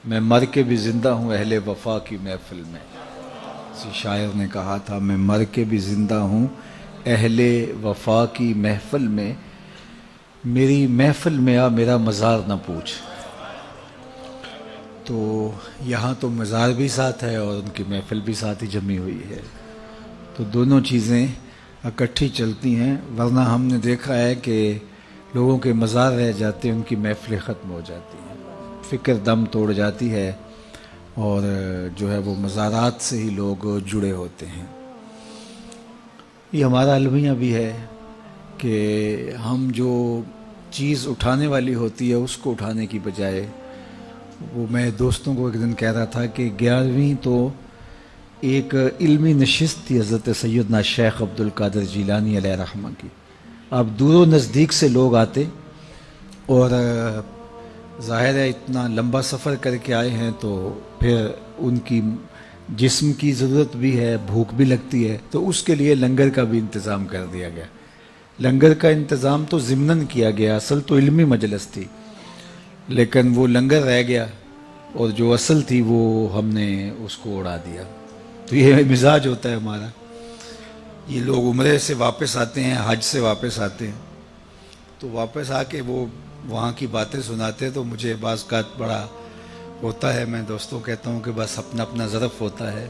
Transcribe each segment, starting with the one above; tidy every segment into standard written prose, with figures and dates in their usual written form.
میں مر کے بھی زندہ ہوں اہل وفا کی محفل میں. کسی شاعر نے کہا تھا میں مر کے بھی زندہ ہوں اہل وفا کی محفل میں، میری محفل میں آ میرا مزار نہ پوچھ. تو یہاں تو مزار بھی ساتھ ہے اور ان کی محفل بھی ساتھ ہی جمی ہوئی ہے، تو دونوں چیزیں اکٹھی چلتی ہیں. ورنہ ہم نے دیکھا ہے کہ لوگوں کے مزار رہ جاتے ہیں، ان کی محفلیں ختم ہو جاتی ہیں، فکر دم توڑ جاتی ہے اور جو ہے وہ مزارات سے ہی لوگ جڑے ہوتے ہیں. یہ ہمارا المیہ بھی ہے کہ ہم جو چیز اٹھانے والی ہوتی ہے اس کو اٹھانے کی بجائے، وہ میں دوستوں کو ایک دن کہہ رہا تھا کہ 11ویں تو ایک علمی نشست تھی حضرت سیدنا شیخ عبد القادر جیلانی علیہ رحمہ کی. اب دور و نزدیک سے لوگ آتے اور ظاہر ہے اتنا لمبا سفر کر کے آئے ہیں تو پھر ان کی جسم کی ضرورت بھی ہے، بھوک بھی لگتی ہے، تو اس کے لیے لنگر کا بھی انتظام کر دیا گیا. لنگر کا انتظام تو ضمناً کیا گیا، اصل تو علمی مجلس تھی، لیکن وہ لنگر رہ گیا اور جو اصل تھی وہ ہم نے اس کو اڑا دیا. تو یہ مزاج ہوتا ہے ہمارا. یہ لوگ عمرے سے واپس آتے ہیں، حج سے واپس آتے ہیں، تو واپس آ کے وہ وہاں کی باتیں سناتے تو مجھے بعض کا بڑا ہوتا ہے. میں دوستوں کہتا ہوں کہ بس اپنا اپنا ظرف ہوتا ہے.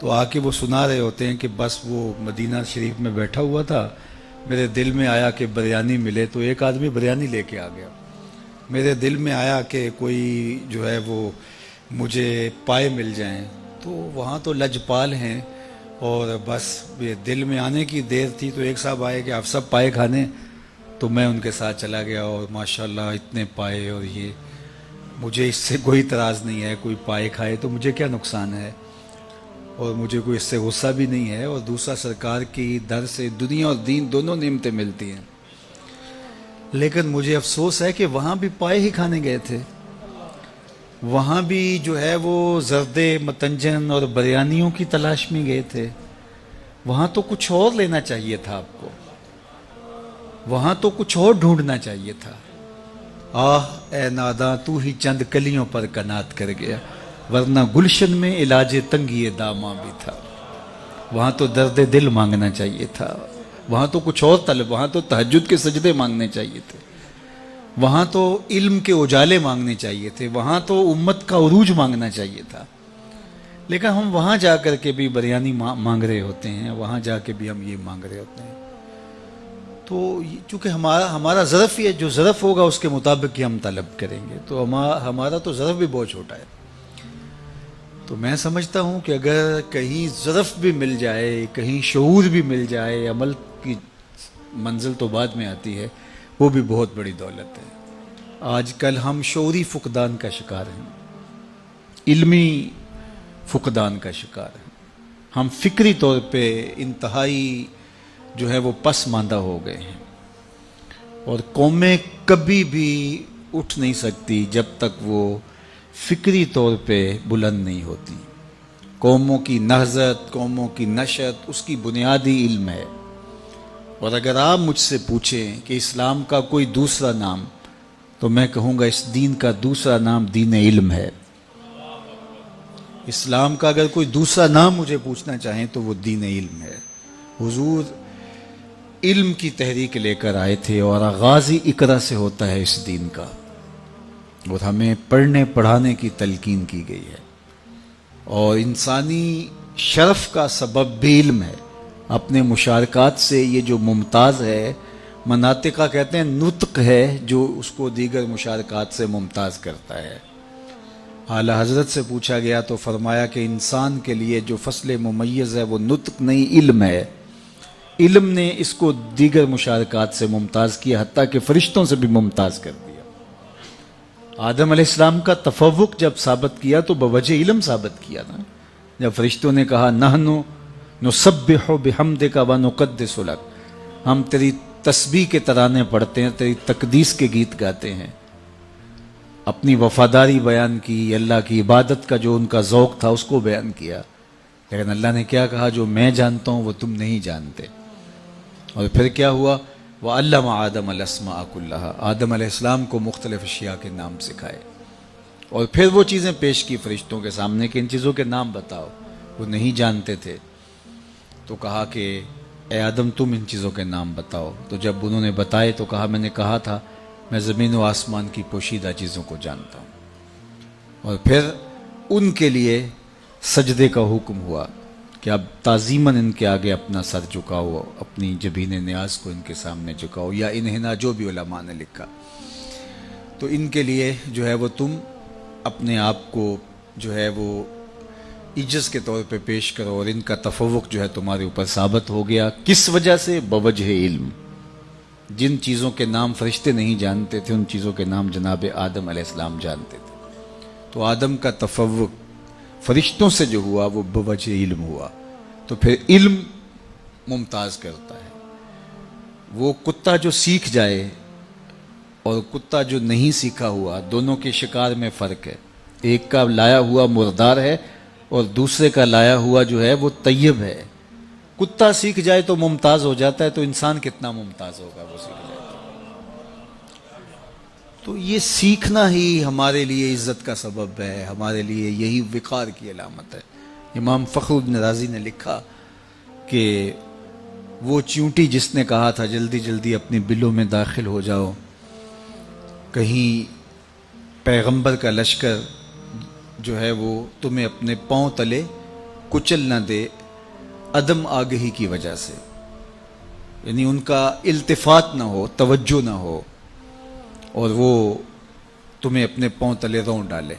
تو آ کے وہ سنا رہے ہوتے ہیں کہ بس وہ مدینہ شریف میں بیٹھا ہوا تھا، میرے دل میں آیا کہ بریانی ملے، تو ایک آدمی بریانی لے کے آ گیا. میرے دل میں آیا کہ کوئی جو ہے وہ مجھے پائے مل جائیں، تو وہاں تو لجپال ہیں اور بس یہ دل میں آنے کی دیر تھی. تو ایک صاحب آئے کہ آپ سب پائے کھانے، تو میں ان کے ساتھ چلا گیا اور ماشاءاللہ اتنے پائے. اور یہ مجھے اس سے کوئی اعتراض نہیں ہے، کوئی پائے کھائے تو مجھے کیا نقصان ہے، اور مجھے کوئی اس سے غصہ بھی نہیں ہے. اور دوسرا سرکار کی در سے دنیا اور دین دونوں نعمتیں ملتی ہیں. لیکن مجھے افسوس ہے کہ وہاں بھی پائے ہی کھانے گئے تھے، وہاں بھی جو ہے وہ زردے متنجن اور بریانیوں کی تلاش میں گئے تھے. وہاں تو کچھ اور لینا چاہیے تھا آپ کو، وہاں تو کچھ اور ڈھونڈنا چاہیے تھا. آہ اے ناداں تو ہی چند کلیوں پر کنات کر گیا، ورنہ گلشن میں علاج تنگی داماں بھی تھا. وہاں تو درد دل مانگنا چاہیے تھا، وہاں تو کچھ اور طلب، وہاں تو تہجد کے سجدے مانگنے چاہیے تھے، وہاں تو علم کے اجالے مانگنے چاہیے تھے، وہاں تو امت کا عروج مانگنا چاہیے تھا. لیکن ہم وہاں جا کر کے بھی بریانی مانگ رہے ہوتے ہیں، وہاں جا کے بھی ہم یہ مانگ رہے ہوتے ہیں. تو چونکہ ہمارا ظرف یہ جو ظرف ہوگا اس کے مطابق ہی ہم طلب کریں گے، تو ہمارا تو ظرف بھی بہت چھوٹا ہے. تو میں سمجھتا ہوں کہ اگر کہیں ظرف بھی مل جائے، کہیں شعور بھی مل جائے، عمل کی منزل تو بعد میں آتی ہے، وہ بھی بہت بڑی دولت ہے. آج کل ہم شعوری فقدان کا شکار ہیں، علمی فقدان کا شکار ہیں. ہم فکری طور پہ انتہائی جو ہے وہ پس ماندہ ہو گئے ہیں، اور قومیں کبھی بھی اٹھ نہیں سکتی جب تک وہ فکری طور پہ بلند نہیں ہوتی. قوموں کی نہضت، قوموں کی نشت، اس کی بنیادی علم ہے. اور اگر آپ مجھ سے پوچھیں کہ اسلام کا کوئی دوسرا نام، تو میں کہوں گا اس دین کا دوسرا نام دین علم ہے. اسلام کا اگر کوئی دوسرا نام مجھے پوچھنا چاہیں تو وہ دین علم ہے. حضور علم کی تحریک لے کر آئے تھے اور آغاز ہی اقرا سے ہوتا ہے اس دین کا، اور ہمیں پڑھنے پڑھانے کی تلقین کی گئی ہے. اور انسانی شرف کا سبب بھی علم ہے. اپنے مشارکات سے یہ جو ممتاز ہے، مناطقہ کہتے ہیں نطق ہے جو اس کو دیگر مشارکات سے ممتاز کرتا ہے. اعلیٰ حضرت سے پوچھا گیا تو فرمایا کہ انسان کے لیے جو فصل ممیز ہے وہ نطق نہیں علم ہے. علم نے اس کو دیگر مشارکات سے ممتاز کیا، حتیٰ کہ فرشتوں سے بھی ممتاز کر دیا. آدم علیہ السلام کا تفوق جب ثابت کیا تو بوجہ علم ثابت کیا نا. جب فرشتوں نے کہا نحنو نسبح بحمدک ونقدس لک، ہم تیری تسبیح کے ترانے پڑھتے ہیں، تیری تقدیس کے گیت گاتے ہیں. اپنی وفاداری بیان کی، اللہ کی عبادت کا جو ان کا ذوق تھا اس کو بیان کیا. لیکن اللہ نے کیا کہا؟ جو میں جانتا ہوں وہ تم نہیں جانتے. اور پھر کیا ہوا؟ وَعَلَّمَ آدَمَ الْأَسْمَاءَ كُلَّهَا، آدم علیہ السلام کو مختلف اشیاء کے نام سکھائے. اور پھر وہ چیزیں پیش کی فرشتوں کے سامنے کہ ان چیزوں کے نام بتاؤ. وہ نہیں جانتے تھے تو کہا کہ اے آدم تم ان چیزوں کے نام بتاؤ. تو جب انہوں نے بتائے تو کہا میں نے کہا تھا میں زمین و آسمان کی پوشیدہ چیزوں کو جانتا ہوں. اور پھر ان کے لیے سجدے کا حکم ہوا کہ اب تعظیماً ان کے آگے اپنا سر جھکاؤ, اپنی جبین نیاز کو ان کے سامنے جھکاؤ, یا انہنا جو بھی علماء نے لکھا. تو ان کے لیے جو ہے وہ تم اپنے آپ کو جو ہے وہ عجز کے طور پہ پیش کرو, اور ان کا تفوق جو ہے تمہارے اوپر ثابت ہو گیا. کس وجہ سے؟ بوجہ علم. جن چیزوں کے نام فرشتے نہیں جانتے تھے ان چیزوں کے نام جناب آدم علیہ السلام جانتے تھے. تو آدم کا تفوق فرشتوں سے جو ہوا وہ بوجہ علم ہوا. تو پھر علم ممتاز کرتا ہے. وہ کتا جو سیکھ جائے اور کتا جو نہیں سیکھا ہوا, دونوں کے شکار میں فرق ہے. ایک کا لایا ہوا مردار ہے اور دوسرے کا لایا ہوا جو ہے وہ طیب ہے. کتا سیکھ جائے تو ممتاز ہو جاتا ہے, تو انسان کتنا ممتاز ہوگا وہ سیکھ جائے تو یہ سیکھنا ہی ہمارے لیے عزت کا سبب ہے, ہمارے لیے یہی وقار کی علامت ہے. امام فخر الدین رازی نے لکھا کہ وہ چیونٹی جس نے کہا تھا جلدی جلدی اپنی بلوں میں داخل ہو جاؤ, کہیں پیغمبر کا لشکر جو ہے وہ تمہیں اپنے پاؤں تلے کچل نہ دے عدم آگہی کی وجہ سے, یعنی ان کا التفات نہ ہو, توجہ نہ ہو, اور وہ تمہیں اپنے پاؤں تلے رون ڈالے.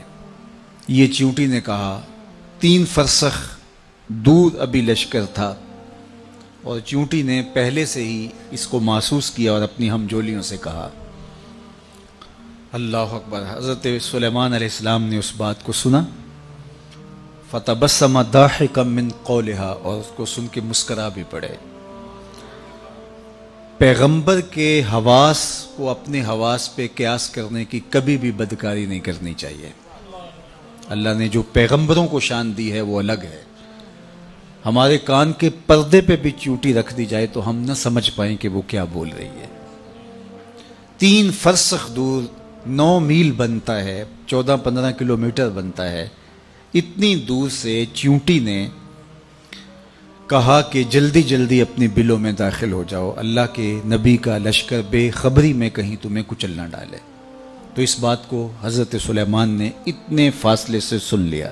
یہ چیونٹی نے کہا. 3 فرسخ دور ابھی لشکر تھا اور چیونٹی نے پہلے سے ہی اس کو محسوس کیا اور اپنی ہمجولیوں سے کہا. اللہ اکبر. حضرت سلیمان علیہ السلام نے اس بات کو سنا. فتبسم ضاحکا من قولها, اور اس کو سن کے مسکرا بھی پڑے. پیغمبر کے حواس کو اپنے حواس پہ قیاس کرنے کی کبھی بھی بدکاری نہیں کرنی چاہیے. اللہ نے جو پیغمبروں کو شان دی ہے وہ الگ ہے. ہمارے کان کے پردے پہ بھی چیونٹی رکھ دی جائے تو ہم نہ سمجھ پائیں کہ وہ کیا بول رہی ہے. 3 فرسخ دور 9 میل بنتا ہے, 14-15 کلومیٹر بنتا ہے. اتنی دور سے چیونٹی نے کہا کہ جلدی جلدی اپنی بلوں میں داخل ہو جاؤ, اللہ کے نبی کا لشکر بے خبری میں کہیں تمہیں کچل نہ ڈالے. تو اس بات کو حضرت سلیمان نے اتنے فاصلے سے سن لیا.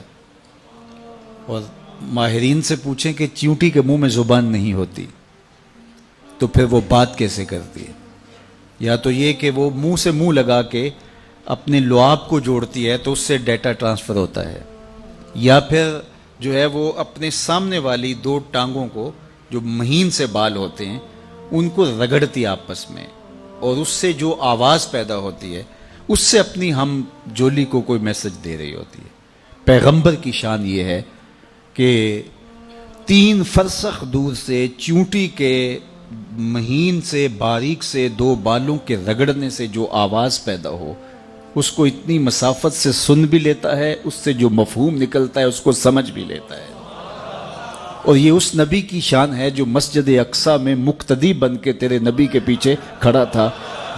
اور ماہرین سے پوچھیں کہ چیونٹی کے منہ میں زبان نہیں ہوتی تو پھر وہ بات کیسے کرتی ہے؟ یا تو یہ کہ وہ منہ سے منہ لگا کے اپنے لعاب کو جوڑتی ہے تو اس سے ڈیٹا ٹرانسفر ہوتا ہے, یا پھر جو ہے وہ اپنے سامنے والی 2 ٹانگوں کو جو مہین سے بال ہوتے ہیں ان کو رگڑتی آپس میں, اور اس سے جو آواز پیدا ہوتی ہے اس سے اپنی ہم جولی کو کوئی میسج دے رہی ہوتی ہے. پیغمبر کی شان یہ ہے کہ 3 فرسخ دور سے چیونٹی کے مہین سے باریک سے 2 بالوں کے رگڑنے سے جو آواز پیدا ہو اس کو اتنی مسافت سے سن بھی لیتا ہے, اس سے جو مفہوم نکلتا ہے اس کو سمجھ بھی لیتا ہے. اور یہ اس نبی کی شان ہے جو مسجد اقصی میں مقتدی بن کے تیرے نبی کے پیچھے کھڑا تھا.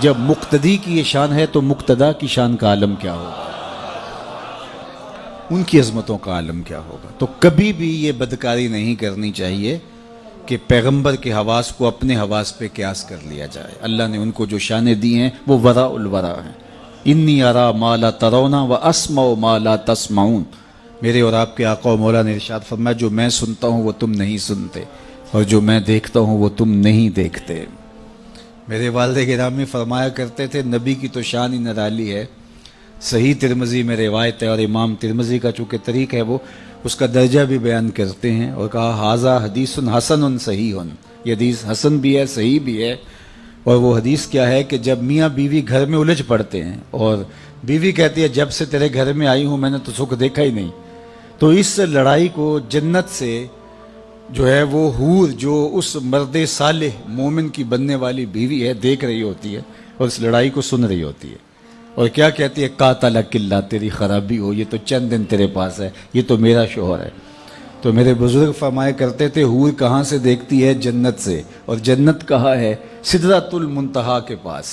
جب مقتدی کی یہ شان ہے تو مقتدا کی شان کا عالم کیا ہوگا, ان کی عظمتوں کا عالم کیا ہوگا. تو کبھی بھی یہ بدکاری نہیں کرنی چاہیے کہ پیغمبر کے حواس کو اپنے حواس پہ قیاس کر لیا جائے. اللہ نے ان کو جو شانیں دی ہیں وہ وراء الورا ہیں. انی ارا ما لا ترون و اسمع ما لا تسمعون. میرے اور آپ کے آقا و مولا نے ارشاد فرمایا جو میں سنتا ہوں وہ تم نہیں سنتے, اور جو میں دیکھتا ہوں وہ تم نہیں دیکھتے. میرے والد گرامی فرمایا کرتے تھے نبی کی تو شان ہی نرالی ہے. صحیح ترمذی میں روایت ہے, اور امام ترمذی کا چونکہ طریق ہے وہ اس کا درجہ بھی بیان کرتے ہیں, اور کہا ھذا حدیث حسن صحیح. یہ حدیث حسن بھی ہے صحیح بھی ہے. اور وہ حدیث کیا ہے کہ جب میاں بیوی گھر میں الجھ پڑتے ہیں اور بیوی کہتی ہے جب سے تیرے گھر میں آئی ہوں میں نے تو سکھ دیکھا ہی نہیں, تو اس لڑائی کو جنت سے جو ہے وہ حور جو اس مرد صالح مومن کی بننے والی بیوی ہے دیکھ رہی ہوتی ہے اور اس لڑائی کو سن رہی ہوتی ہے, اور کیا کہتی ہے قاتلک اللہ, تیری خرابی ہو, یہ تو چند دن تیرے پاس ہے, یہ تو میرا شوہر ہے. تو میرے بزرگ فرمایا کرتے تھے حور کہاں سے دیکھتی ہے؟ جنت سے, اور جنت کہاں ہے؟ سدرۃ المنتہا کے پاس.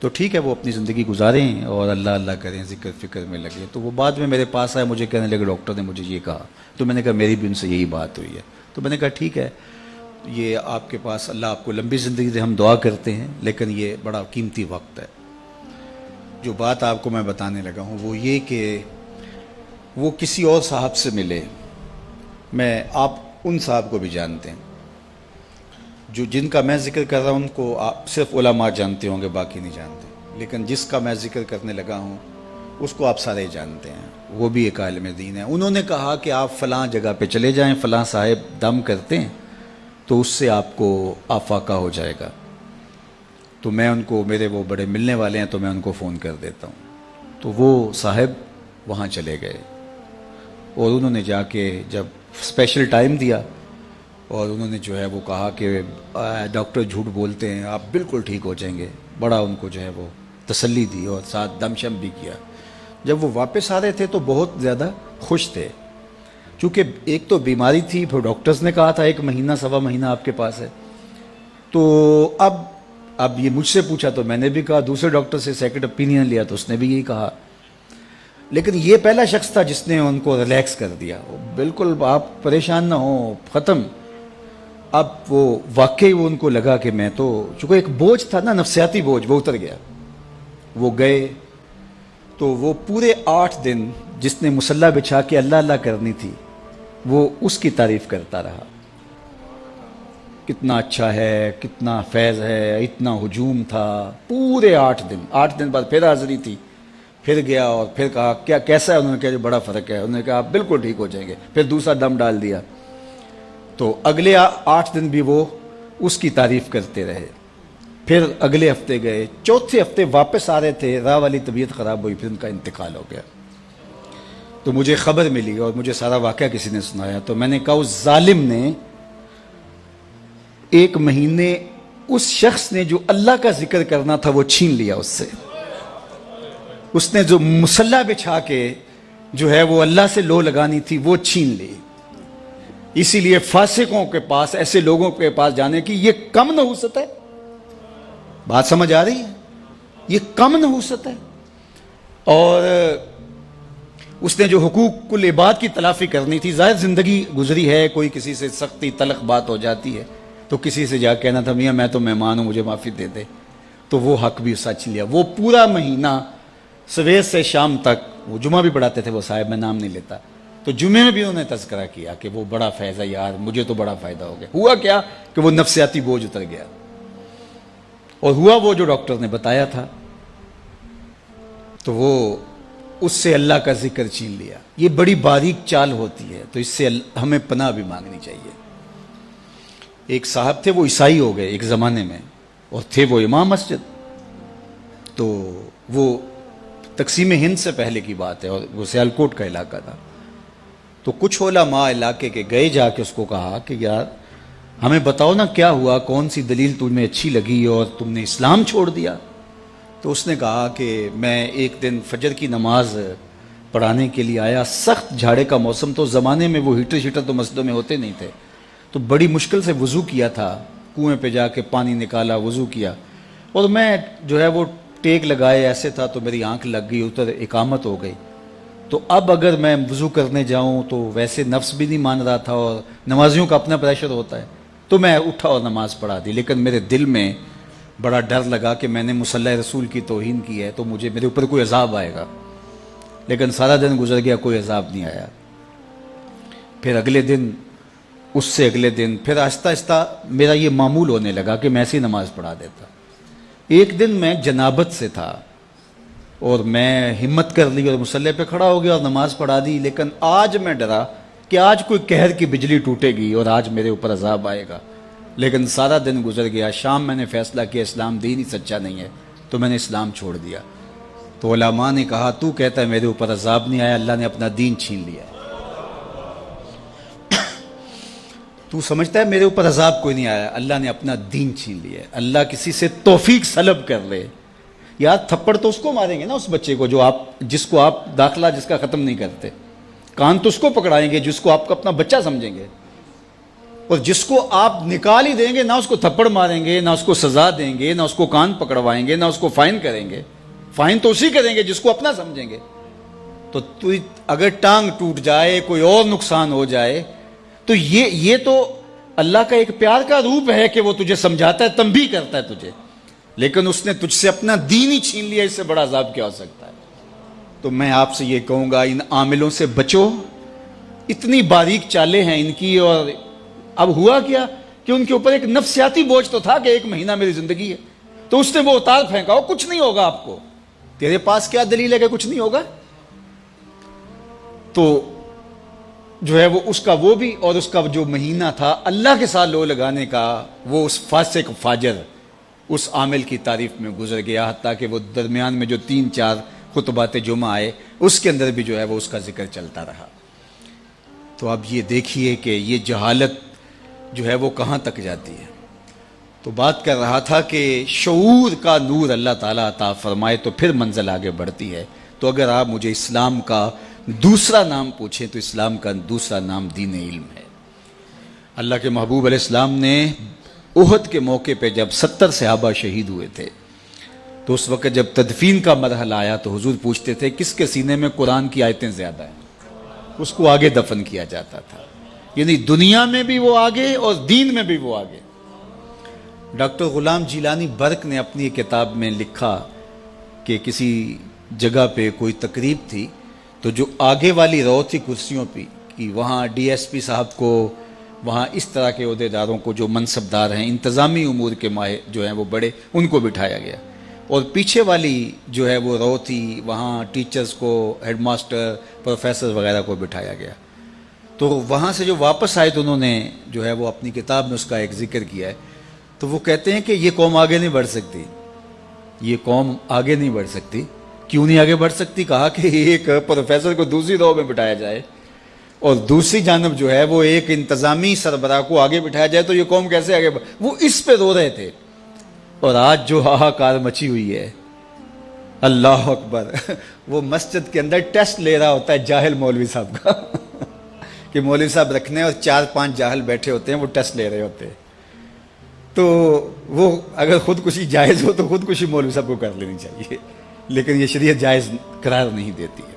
تو ٹھیک ہے وہ اپنی زندگی گزاریں اور اللہ اللہ کریں، ذکر فکر میں لگے. تو وہ بعد میں میرے پاس آئے، مجھے کہنے لگے ڈاکٹر نے مجھے یہ کہا. تو میں نے کہا میری بھی ان سے یہی بات ہوئی ہے. تو میں نے کہا ٹھیک ہے، یہ آپ کے پاس اللہ آپ کو لمبی زندگی دے، ہم دعا کرتے ہیں، لیکن یہ بڑا قیمتی وقت ہے. جو بات آپ کو میں بتانے لگا ہوں وہ یہ کہ وہ کسی اور صاحب سے ملے. آپ ان صاحب کو بھی جانتے ہیں جو جن کا میں ذکر کر رہا ہوں، ان کو آپ صرف علماء جانتے ہوں گے، باقی نہیں جانتے. لیکن جس کا میں ذکر کرنے لگا ہوں اس کو آپ سارے جانتے ہیں. وہ بھی ایک عالم دین ہے. انہوں نے کہا کہ آپ فلاں جگہ پہ چلے جائیں، فلاں صاحب دم کرتے ہیں تو اس سے آپ کو آفاقہ ہو جائے گا. تو میں ان کو، میرے وہ بڑے ملنے والے ہیں تو میں ان کو فون کر دیتا ہوں. تو وہ صاحب وہاں چلے گئے اور انہوں نے جا کے جب اسپیشل ٹائم دیا اور انہوں نے جو ہے وہ کہا کہ ڈاکٹر جھوٹ بولتے ہیں، آپ بالکل ٹھیک ہو جائیں گے. بڑا ان کو جو ہے وہ تسلی دی اور ساتھ دم شم بھی کیا. جب وہ واپس آ رہے تھے تو بہت زیادہ خوش تھے، چونکہ ایک تو بیماری تھی، پھر ڈاکٹرز نے کہا تھا 1 مہینہ سوا مہینہ آپ کے پاس ہے. تو اب یہ مجھ سے پوچھا تو میں نے بھی کہا، دوسرے ڈاکٹر سے سیکنڈ اوپینین لیا تو اس نے بھی یہی کہا. لیکن یہ پہلا شخص تھا جس نے ان کو ریلیکس کر دیا. بالکل آپ پریشان نہ ہوں، ختم. اب وہ واقعی وہ ان کو لگا کہ میں تو، چونکہ ایک بوجھ تھا نا، نفسیاتی بوجھ، وہ اتر گیا. وہ گئے تو وہ پورے 8 دن جس نے مصلی بچھا کے اللہ اللہ کرنی تھی وہ اس کی تعریف کرتا رہا. کتنا اچھا ہے، کتنا فیض ہے، اتنا ہجوم تھا. پورے 8 دن بعد پھر حاضری تھی، پھر گیا اور پھر کہا کیا کیسا ہے. انہوں نے کہا جو بڑا فرق ہے. انہوں نے کہا آپ بالکل ٹھیک ہو جائیں گے. پھر دوسرا دم ڈال دیا. تو اگلے 8 دن بھی وہ اس کی تعریف کرتے رہے. پھر اگلے ہفتے گئے، چوتھے ہفتے واپس آ رہے تھے، راہ والی طبیعت خراب ہوئی، پھر ان کا انتقال ہو گیا. تو مجھے خبر ملی اور مجھے سارا واقعہ کسی نے سنایا. تو میں نے کہا اس ظالم نے 1 مہینے اس شخص نے جو اللہ کا ذکر کرنا تھا وہ چھین لیا اس سے. اس نے جو مصلی بچھا کے جو ہے وہ اللہ سے لو لگانی تھی وہ چھین لی. اسی لیے فاسقوں کے پاس، ایسے لوگوں کے پاس جانے کی یہ کم نحوست ہے. بات سمجھ آ رہی ہے؟ یہ کم نحوست ہے. اور اس نے جو حقوق العباد کی تلافی کرنی تھی، ظاہر زندگی گزری ہے، کوئی کسی سے سختی تلخ بات ہو جاتی ہے تو کسی سے جا کہنا تھا میاں میں تو مہمان ہوں مجھے معافی دے دے. تو وہ حق بھی سچ لیا. وہ پورا مہینہ صبح سے شام تک، وہ جمعہ بھی پڑھاتے تھے وہ صاحب، میں نام نہیں لیتا، تو جمعے میں بھی انہوں نے تذکرہ کیا کہ وہ بڑا فیض ہے یار، مجھے تو بڑا فائدہ ہو گیا. ہوا کیا کہ وہ نفسیاتی بوجھ اتر گیا اور ہوا وہ جو ڈاکٹر نے بتایا تھا. تو وہ اس سے اللہ کا ذکر چھین لیا. یہ بڑی باریک چال ہوتی ہے، تو اس سے ہمیں پناہ بھی مانگنی چاہیے. ایک صاحب تھے، وہ عیسائی ہو گئے ایک زمانے میں، اور تھے وہ امام مسجد. تو وہ تقسیم ہند سے پہلے کی بات ہے اور وہ سیالکوٹ کا علاقہ تھا. تو کچھ علماء علاقے کے گئے، جا کے اس کو کہا کہ یار ہمیں بتاؤ نا کیا ہوا، کون سی دلیل تمہیں اچھی لگی اور تم نے اسلام چھوڑ دیا. تو اس نے کہا کہ میں ایک دن فجر کی نماز پڑھانے کے لیے آیا، سخت جھاڑے کا موسم، تو زمانے میں وہ ہیٹر شیٹر تو مسجدوں میں ہوتے نہیں تھے، تو بڑی مشکل سے وضو کیا تھا، کنویں پہ جا کے پانی نکالا، وضو کیا، اور میں جو ہے وہ ٹیک لگائے ایسے تھا تو میری آنکھ لگ گئی، ادھر اقامت ہو گئی. تو اب اگر میں وضو کرنے جاؤں تو ویسے نفس بھی نہیں مان رہا تھا اور نمازیوں کا اپنا پریشر ہوتا ہے، تو میں اٹھا اور نماز پڑھا دی. لیکن میرے دل میں بڑا ڈر لگا کہ میں نے مصلی رسول کی توہین کی ہے تو میرے اوپر کوئی عذاب آئے گا. لیکن سارا دن گزر گیا، کوئی عذاب نہیں آیا. پھر اگلے دن، اس سے اگلے دن، پھر آہستہ آہستہ میرا یہ معمول ہونے لگا کہ میں ایسی نماز پڑھا دیتا. ایک دن میں جنابت سے تھا اور میں ہمت کر لی اور مصلی پہ کھڑا ہو گیا اور نماز پڑھا دی. لیکن آج میں ڈرا کہ آج کوئی قہر کی بجلی ٹوٹے گی اور آج میرے اوپر عذاب آئے گا. لیکن سارا دن گزر گیا. شام میں نے فیصلہ کیا اسلام دین ہی سچا نہیں ہے، تو میں نے اسلام چھوڑ دیا. تو علماء نے کہا تو کہتا ہے میرے اوپر عذاب نہیں آیا، اللہ نے اپنا دین چھین لیا. تو سمجھتا ہے میرے اوپر عذاب کوئی نہیں آیا، اللہ نے اپنا دین چھین لیا. اللہ کسی سے توفیق سلب کر لے، یار تھپڑ تو اس کو ماریں گے نا، اس بچے کو جس کو آپ داخلہ جس کا ختم نہیں کرتے. کان تو اس کو پکڑائیں گے جس کو آپ کا اپنا بچہ سمجھیں گے. اور جس کو آپ نکال ہی دیں گے، نہ اس کو تھپڑ ماریں گے، نہ اس کو سزا دیں گے، نہ اس کو کان پکڑوائیں گے، نہ اس کو فائن کریں گے. فائن تو اسی کریں گے جس کو اپنا سمجھیں گے. تو اگر ٹانگ ٹوٹ جائے، کوئی اور نقصان ہو جائے، تو یہ تو اللہ کا ایک پیار کا روپ ہے کہ وہ تجھے سمجھاتا ہے، تنبیہ کرتا ہے تجھے. لیکن اس نے تجھ سے اپنا دین ہی چھین لیا، اس سے بڑا عذاب کیا ہو سکتا ہے؟ تو میں آپ سے یہ کہوں گا، ان عاملوں سے بچو. اتنی باریک چالیں ہیں ان کی. اور اب ہوا کیا کہ ان کے اوپر ایک نفسیاتی بوجھ تو تھا کہ 1 مہینہ میری زندگی ہے، تو اس نے وہ اتار پھینکا، ہو کچھ نہیں ہوگا آپ کو. تیرے پاس کیا دلیل ہے کہ کچھ نہیں ہوگا؟ تو جو ہے وہ اس کا وہ بھی، اور اس کا جو مہینہ تھا اللہ کے ساتھ لو لگانے کا، وہ اس فاسق فاجر اس عامل کی تعریف میں گزر گیا. حتیٰ کہ وہ درمیان میں جو 3-4 خطبات جمعہ آئے، اس کے اندر بھی جو ہے وہ اس کا ذکر چلتا رہا. تو اب یہ دیکھیے کہ یہ جہالت جو ہے وہ کہاں تک جاتی ہے. تو بات کر رہا تھا کہ شعور کا نور اللہ تعالیٰ عطا فرمائے تو پھر منزل آگے بڑھتی ہے. تو اگر آپ مجھے اسلام کا دوسرا نام پوچھیں تو اسلام کا دوسرا نام دین علم ہے. اللہ کے محبوب علیہ السلام نے احد کے موقع پہ جب 70 صحابہ شہید ہوئے تھے، تو اس وقت جب تدفین کا مرحلہ آیا تو حضور پوچھتے تھے کس کے سینے میں قرآن کی آیتیں زیادہ ہیں، اس کو آگے دفن کیا جاتا تھا. یعنی دنیا میں بھی وہ آگے اور دین میں بھی وہ آگے. ڈاکٹر غلام جیلانی برق نے اپنی ایک کتاب میں لکھا کہ کسی جگہ پہ کوئی تقریب تھی، تو جو آگے والی رو تھی کرسیوں پہ کہ وہاں ڈی ایس پی صاحب کو، وہاں اس طرح کے عہدیداروں کو جو منصبدار ہیں، انتظامی امور کے ماہر جو ہیں وہ بڑے، ان کو بٹھایا گیا. اور پیچھے والی جو ہے وہ رو تھی، وہاں ٹیچرز کو، ہیڈ ماسٹر، پروفیسر وغیرہ کو بٹھایا گیا. تو وہاں سے جو واپس آئے تو انہوں نے جو ہے وہ اپنی کتاب میں اس کا ایک ذکر کیا ہے. تو وہ کہتے ہیں کہ یہ قوم آگے نہیں بڑھ سکتی، یہ قوم آگے نہیں بڑھ سکتی. کیوں نہیں آگے بڑھ سکتی؟ کہا کہ ایک پروفیسر کو دوسری رو میں بٹھایا جائے اور دوسری جانب جو ہے وہ ایک انتظامی سربراہ کو آگے بٹھایا جائے تو یہ قوم کیسے آگے وہ اس پہ رو رہے تھے. اور آج جو ہاہاکار مچی ہوئی ہے، اللہ اکبر، وہ مسجد کے اندر ٹیسٹ لے رہا ہوتا ہے جاہل مولوی صاحب کا کہ مولوی صاحب رکھنے اور 4-5 جاہل بیٹھے ہوتے ہیں، وہ ٹیسٹ لے رہے ہوتے ہیں. تو وہ اگر خودکشی جائز ہو تو خودکشی مولوی صاحب کو کر لینی چاہیے، لیکن یہ شریعت جائز قرار نہیں دیتی ہے.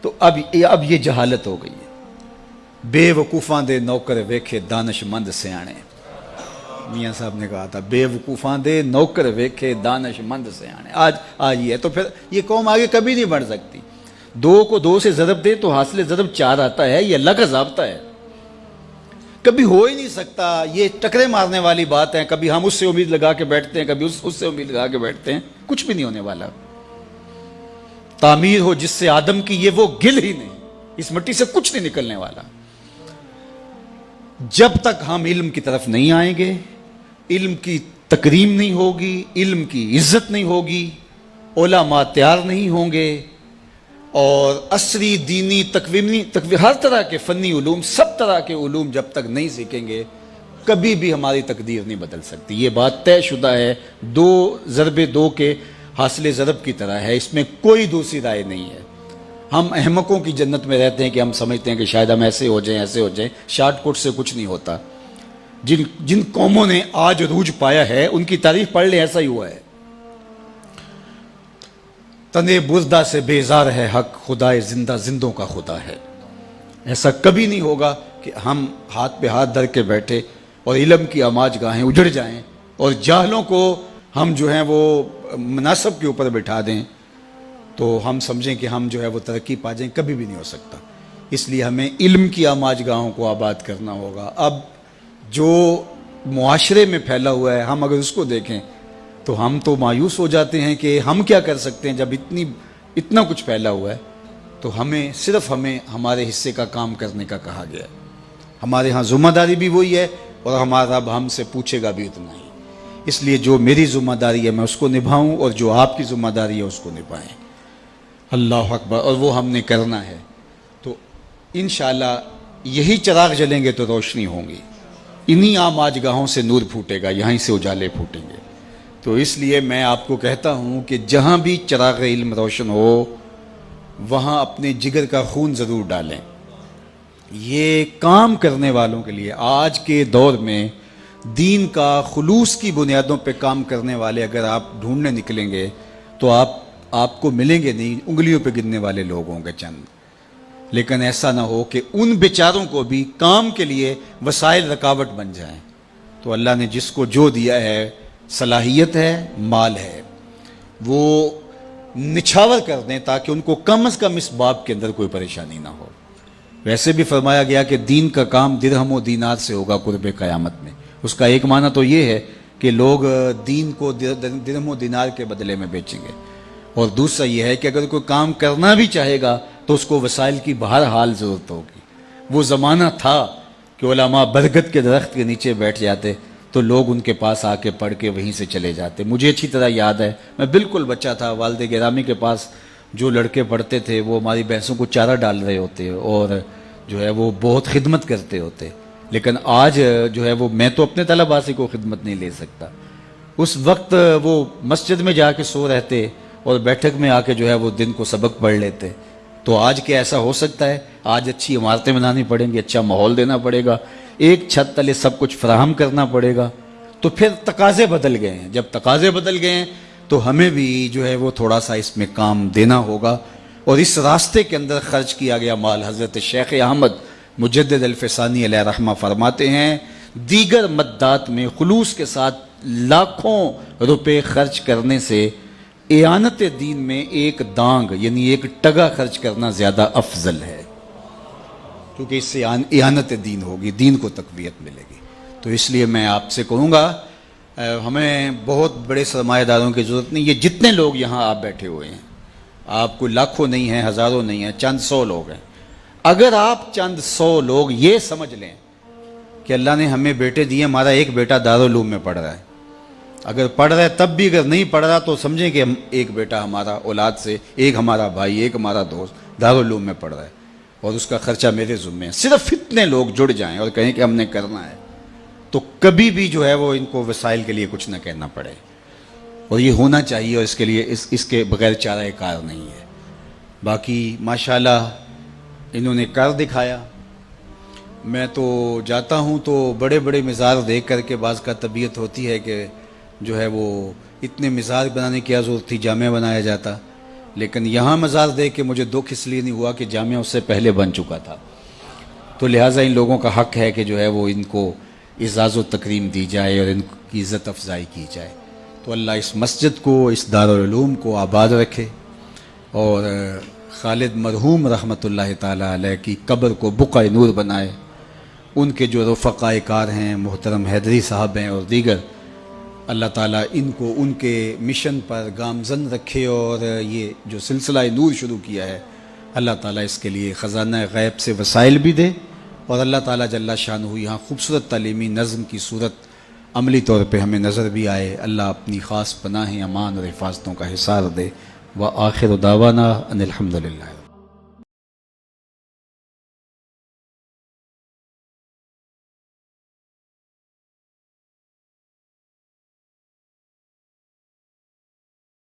تو اب یہ جہالت ہو گئی ہے. بے وقوفاں دے نوکر ویکھے دانش مند سیانے، میاں صاحب نے کہا تھا بے وقوفاں دے نوکر ویکھے دانش مند سیانے. آج یہ تو پھر یہ قوم آگے کبھی نہیں بڑھ سکتی. 2 کو 2 سے ضرب دے تو حاصل ضرب 4 آتا ہے، یہ اللہ کا ضابطہ ہے، کبھی ہو ہی نہیں سکتا. یہ ٹکرے مارنے والی بات ہے، کبھی ہم اس سے امید لگا کے بیٹھتے ہیں، کبھی اس سے امید لگا کے بیٹھتے ہیں، کچھ بھی نہیں ہونے والا. تعمیر ہو جس سے آدم کی، یہ وہ گل ہی نہیں، اس مٹی سے کچھ نہیں نکلنے والا. جب تک ہم علم کی طرف نہیں آئیں گے، علم کی تکریم نہیں ہوگی، علم کی عزت نہیں ہوگی، علماء تیار نہیں ہوں گے، اور عصری دینی تکوینی ہر طرح کے فنی علوم، سب طرح کے علوم جب تک نہیں سیکھیں گے، کبھی بھی ہماری تقدیر نہیں بدل سکتی. یہ بات طے شدہ ہے. 2 ضرب 2 کے حاصل ضرب کی طرح ہے، اس میں کوئی دوسری رائے نہیں ہے. ہم احمقوں کی جنت میں رہتے ہیں کہ ہم سمجھتے ہیں کہ شاید ہم ایسے ہو جائیں، ایسے ہو جائیں. شارٹ کٹ سے کچھ نہیں ہوتا. جن قوموں نے آج عروج پایا ہے ان کی تعریف پڑھ لیں، ایسا ہی ہوا ہے. تنے بردہ سے بیزار ہے حق، خدائے زندہ زندوں کا خدا ہے. ایسا کبھی نہیں ہوگا کہ ہم ہاتھ پہ ہاتھ دھر کے بیٹھے اور علم کی آماج گاہیں اجڑ جائیں اور جاہلوں کو ہم جو ہیں وہ مناصب کے اوپر بٹھا دیں تو ہم سمجھیں کہ ہم جو ہے وہ ترقی پا جائیں. کبھی بھی نہیں ہو سکتا. اس لیے ہمیں علم کی آماج گاہوں کو آباد کرنا ہوگا. اب جو معاشرے میں پھیلا ہوا ہے، ہم اگر اس کو دیکھیں تو ہم تو مایوس ہو جاتے ہیں کہ ہم کیا کر سکتے ہیں. جب اتنا کچھ پھیلا ہوا ہے تو صرف ہمیں ہمارے حصے کا کام کرنے کا کہا گیا ہے. ہمارے ہاں ذمہ داری بھی وہی ہے اور ہمارا رب ہم سے پوچھے گا بھی اتنا ہی. اس لیے جو میری ذمہ داری ہے میں اس کو نبھاؤں اور جو آپ کی ذمہ داری ہے اس کو نبھائیں. اللہ اکبر. اور وہ ہم نے کرنا ہے. تو انشاءاللہ یہی چراغ جلیں گے تو روشنی ہوں گی. انہی عام آج گاہوں سے نور پھوٹے گا، یہیں سے اجالے پھوٹیں گے. تو اس لیے میں آپ کو کہتا ہوں کہ جہاں بھی چراغ علم روشن ہو وہاں اپنے جگر کا خون ضرور ڈالیں. یہ کام کرنے والوں کے لیے آج کے دور میں دین کا خلوص کی بنیادوں پہ کام کرنے والے اگر آپ ڈھونڈنے نکلیں گے تو آپ کو ملیں گے نہیں، انگلیوں پہ گننے والے لوگ ہوں گے چند۔ لیکن ایسا نہ ہو کہ ان بیچاروں کو بھی کام کے لیے وسائل رکاوٹ بن جائیں۔ تو اللہ نے جس کو جو دیا ہے، صلاحیت ہے، مال ہے، وہ نچھاور کر دیں تاکہ ان کو کم از کم اس باب کے اندر کوئی پریشانی نہ ہو۔ ویسے بھی فرمایا گیا کہ دین کا کام درہم و دینار سے ہوگا قرب قیامت میں۔ اس کا ایک معنی تو یہ ہے کہ لوگ دین کو درہم و دینار کے بدلے میں بیچیں گے، اور دوسرا یہ ہے کہ اگر کوئی کام کرنا بھی چاہے گا تو اس کو وسائل کی بہرحال ضرورت ہوگی۔ وہ زمانہ تھا کہ علماء برگد کے درخت کے نیچے بیٹھ جاتے تو لوگ ان کے پاس آ کے پڑھ کے وہیں سے چلے جاتے۔ مجھے اچھی طرح یاد ہے، میں بالکل بچہ تھا، والد گرامی کے پاس جو لڑکے پڑھتے تھے وہ ہماری بھینسوں کو چارہ ڈال رہے ہوتے اور جو ہے وہ بہت خدمت کرتے ہوتے۔ لیکن آج جو ہے وہ میں تو اپنے طلباء سے کوئی خدمت نہیں لے سکتا۔ اس وقت وہ مسجد میں جا کے سو رہتے اور بیٹھک میں آ کے جو ہے وہ دن کو سبق پڑھ لیتے۔ تو آج کیا ایسا ہو سکتا ہے؟ آج اچھی عمارتیں بنانی پڑیں گی، اچھا ماحول دینا پڑے گا، ایک چھت تلے سب کچھ فراہم کرنا پڑے گا۔ تو پھر تقاضے بدل گئے ہیں۔ جب تقاضے بدل گئے ہیں تو ہمیں بھی جو ہے وہ تھوڑا سا اس میں کام دینا ہوگا، اور اس راستے کے اندر خرچ کیا گیا مال۔ حضرت شیخ احمد مجدد الفسانی علیہ رحمہ فرماتے ہیں، دیگر مدات میں خلوص کے ساتھ لاکھوں روپے خرچ کرنے سے اعانت دین میں ایک دانگ یعنی ایک ٹگا خرچ کرنا زیادہ افضل ہے، کیونکہ اس سے اعانت دین ہوگی، دین کو تقویت ملے گی۔ تو اس لیے میں آپ سے کہوں گا، ہمیں بہت بڑے سرمایہ داروں کی ضرورت نہیں۔ یہ جتنے لوگ یہاں آپ بیٹھے ہوئے ہیں، آپ کو لاکھوں نہیں ہیں، ہزاروں نہیں ہیں، چند سو لوگ ہیں۔ اگر آپ چند سو لوگ یہ سمجھ لیں کہ اللہ نے ہمیں بیٹے دیے، ہمارا ایک بیٹا دارالعلوم میں پڑھ رہا ہے، اگر پڑھ رہا ہے تب بھی اگر نہیں پڑھ رہا تو سمجھیں کہ ایک بیٹا ہمارا اولاد سے، ایک ہمارا بھائی، ایک ہمارا دوست دارالعلوم میں پڑھ رہا ہے اور اس کا خرچہ میرے ذمہ ہے۔ صرف اتنے لوگ جڑ جائیں اور کہیں کہ ہم نے کرنا ہے تو کبھی بھی جو ہے وہ ان کو وسائل کے لیے کچھ نہ کہنا پڑے، اور یہ ہونا چاہیے، اور اس کے لیے اس کے بغیر چارہ کار نہیں ہے۔ باقی ماشاءاللہ انہوں نے کر دکھایا۔ میں تو جاتا ہوں تو بڑے بڑے مزار دیکھ کر کے بعض کا طبیعت ہوتی ہے کہ جو ہے وہ اتنے مزار بنانے کی ضرورت تھی، جامعہ بنایا جاتا، لیکن یہاں مزار دیکھ کے مجھے دکھ اس لیے نہیں ہوا کہ جامعہ اس سے پہلے بن چکا تھا۔ تو لہٰذا ان لوگوں کا حق ہے کہ جو ہے وہ ان کو اعزاز و تکریم دی جائے اور ان کی عزت افزائی کی جائے۔ تو اللہ اس مسجد کو، اس دارالعلوم کو آباد رکھے، اور خالد مرحوم رحمۃ اللہ تعالیٰ علیہ کی قبر کو بقعہ نور بنائے۔ ان کے جو رفقائے کار ہیں، محترم حیدری صاحب ہیں اور دیگر، اللہ تعالیٰ ان کو ان کے مشن پر گامزن رکھے، اور یہ جو سلسلہ نور شروع کیا ہے اللہ تعالیٰ اس کے لیے خزانہ غیب سے وسائل بھی دے، اور اللہ تعالیٰ جل شانہ یہاں خوبصورت تعلیمی نظم کی صورت عملی طور پہ ہمیں نظر بھی آئے۔ اللہ اپنی خاص پناہ امان اور حفاظتوں کا حصار دے۔ وآخر دعوانا ان الحمدللہ۔